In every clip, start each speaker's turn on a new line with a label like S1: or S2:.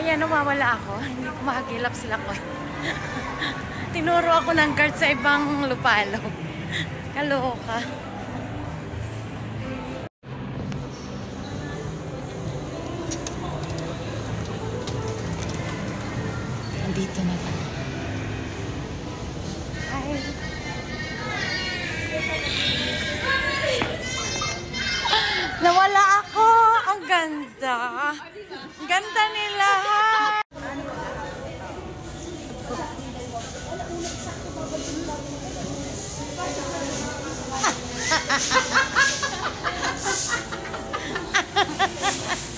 S1: Ayan, nawawala ako. Hindi ko makagilap sila ko. Tinuro ako ng guard sa ibang lupalo. Kaloka. Nandito na ba? Hi. Nawala ako. Ang ganda. Ang ganda nila.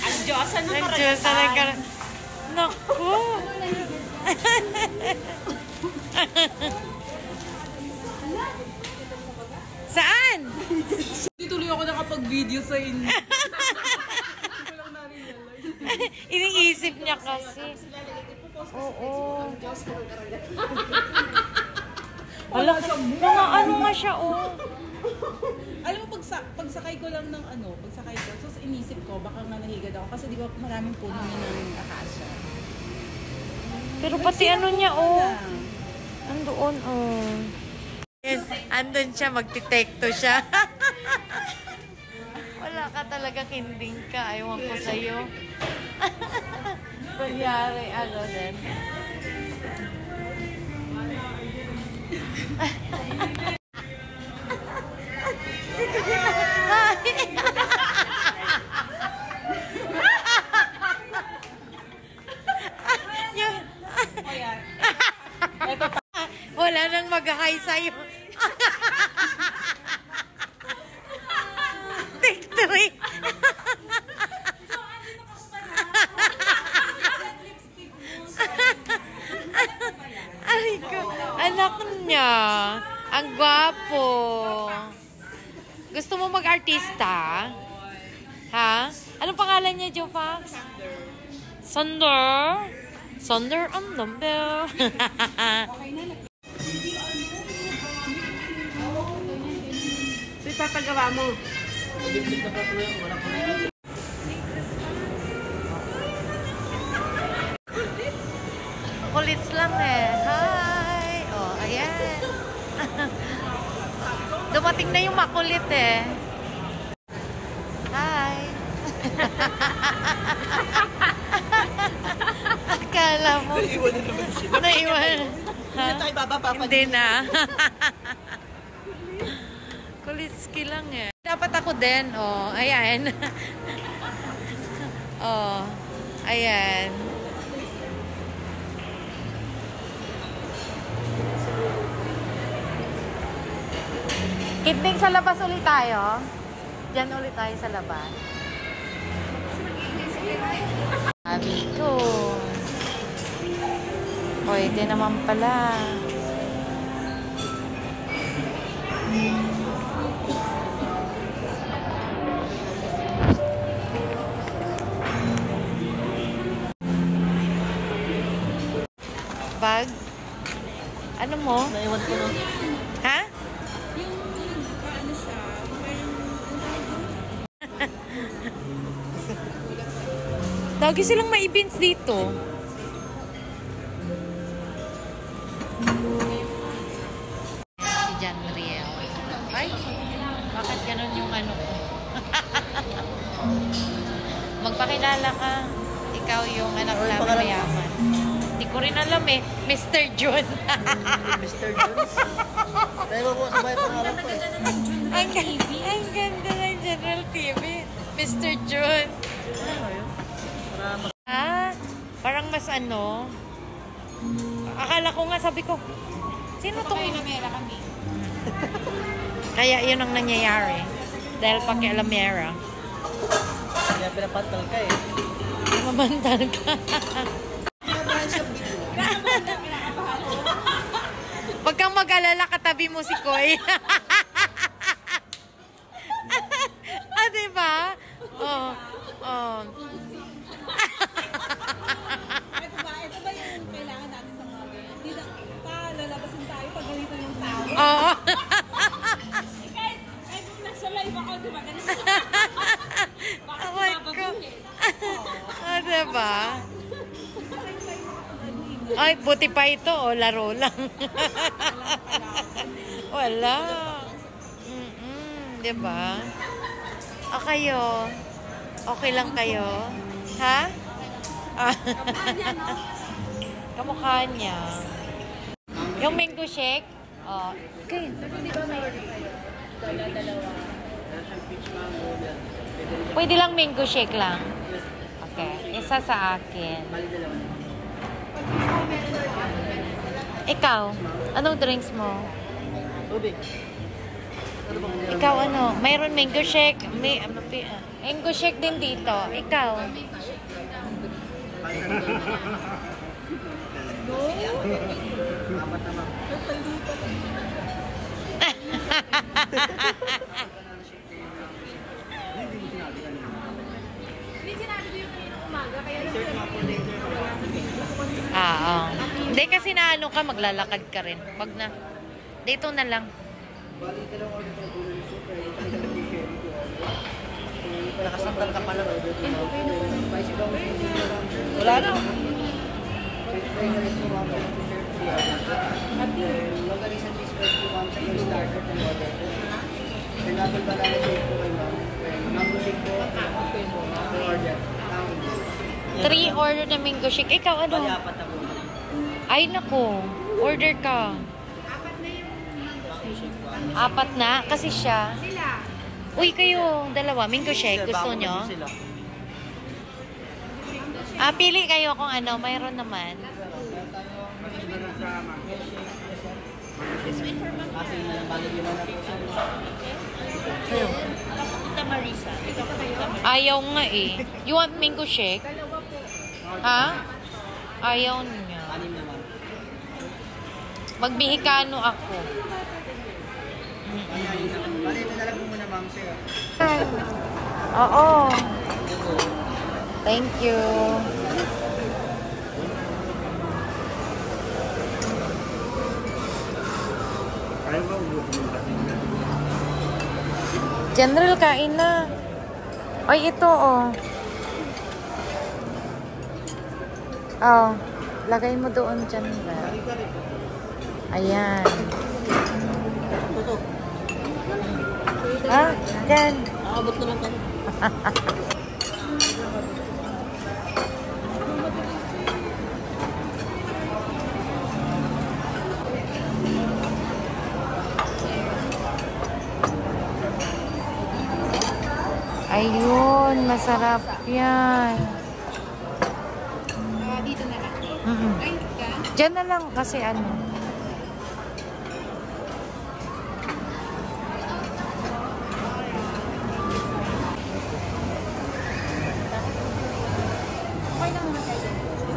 S2: Ang Diyosan na
S1: karagatan. Naku. Saan?
S2: Hindi tuloy ako nakapag-video sa inyo.
S1: Iniisip niya kasi. Oo. Wala, ano nga siya, oh.
S2: Alam mo, pagsakay ko lang ng pagsakay ko, so inisip ko, baka nga nahigad ako. Kasi di ba maraming puno niya ng akasya.
S1: Pero pati ano niya, oh. Andoon, oh. Andun siya, magtitekto siya. Wala ka talagang hinding ka. Ayaw ko sa'yo. Kunyari, ano din. Wala nang mag-hi sa'yo. Victory! Ay ko, anak niya. Ang gwapo. Gusto mo mag-artista? Ha? Anong pangalan niya, Jofax? Sander. Sander ang number.
S2: So, ipapagawa mo.
S1: Kulits lang eh. Hi! Oh, ayan. Dumating na yung makulit eh. Hi! Akala mo.
S3: Naiwan na naman siya.
S1: Naiwan.
S2: Hindi tayo bababa pa.
S1: Hindi na. Kulitski lang eh. Dapat ako din. Oh, ayan. Oh, ayan. Kidning sa labas ulit tayo. Diyan ulit tayo sa labas. Sabi ko. Pwede naman pala. Bag? Ano mo?
S3: Naiwan ko no.
S1: Ha? Lagi silang may events dito. Si John Riel. Ay, bakit ganun yung ano ko? Magpakilala ka. Ikaw yung anak namin mayaman. Hindi ko rin alam eh. Mr. John.
S3: Mr. Jones. Tayo mo sa bahay pangalan ko eh.
S1: Ang ganda ng General TV. Mr. John. Ah, parang mas ano. Akala ko nga, sabi ko, sino tong... Kaya yun ang nangyayari. Dahil pakialamera.
S3: Kaya pinapantal ka eh.
S1: Mamantal ka. Wag kang mag-alala, katabi mo si Koy. Ah, diba? Oh, oh.
S2: Ito ba yung kailangan natin sa mga ganyan? Hindi na lalabasin tayo pag ganito yung tao.
S1: Oo.
S2: Kahit kung nasa live ako, diba?
S1: Oh my God. Ah, diba? Ay, buti pa ito, o, laro lang. Wala. Diba? O kayo? Okay lang kayo? Ha? Kamukha niya. Yung mango shake? Oh. Okay. Pwede lang mango shake lang. Okay. Isa sa akin. Ikaw, anong drinks mo?
S3: Tubig.
S1: Ikaw ano? Mayroon mango shake. May mango shake din dito. Ikaw. Oo. Hindi kasi na ano ka, maglalakad ka rin. Wag na. Dito na lang.
S3: Nakasandal ka pala. Wala na.
S1: Three order na mango shake. Ikaw ano? Ay nako. Order ka. Apat na? Kasi siya. Uy, kayo, dalawa. Mango shake. Gusto nyo? Pili kayo kung ano. Mayroon naman. Ayaw nga eh. You want mango shake? Ha? Ayaw niya. Magbihikano ako. Oo. Thank you. General, kain na. Ay, ito, oh. Oh, lagay mo doon, General. Ayan. Ha? Diyan.
S3: Aabot naman kami.
S1: Ayun, masarap yan.
S2: Dito na lang.
S1: Diyan na lang kasi ano.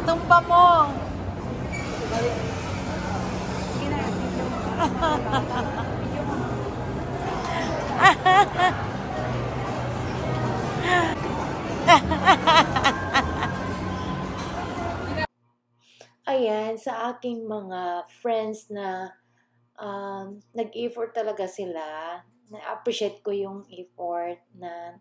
S1: Tumpa mo. Ayan, sa aking mga friends na nag-effort talaga sila, na-appreciate ko yung effort na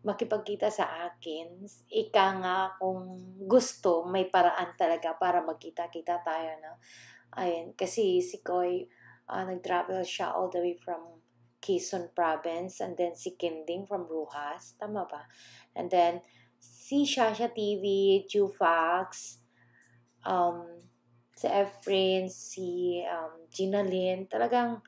S1: makipagkita sa akin. Ika nga kung gusto, may paraan talaga para magkita-kita tayo. No? Ayan, kasi si Koy, nag-travel siya all the way from Quezon Province, and then si Kinding from Rojas, tama ba? And then si Shasha TV, Jufax, si Efrain, si Gina Lynn, talagang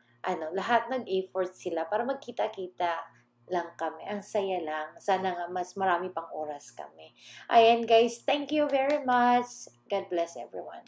S1: lahat nag-effort sila para magkita-kita lang kami. Ang saya lang. Sana nga mas marami pang oras kami. Ayan guys, thank you very much. God bless everyone.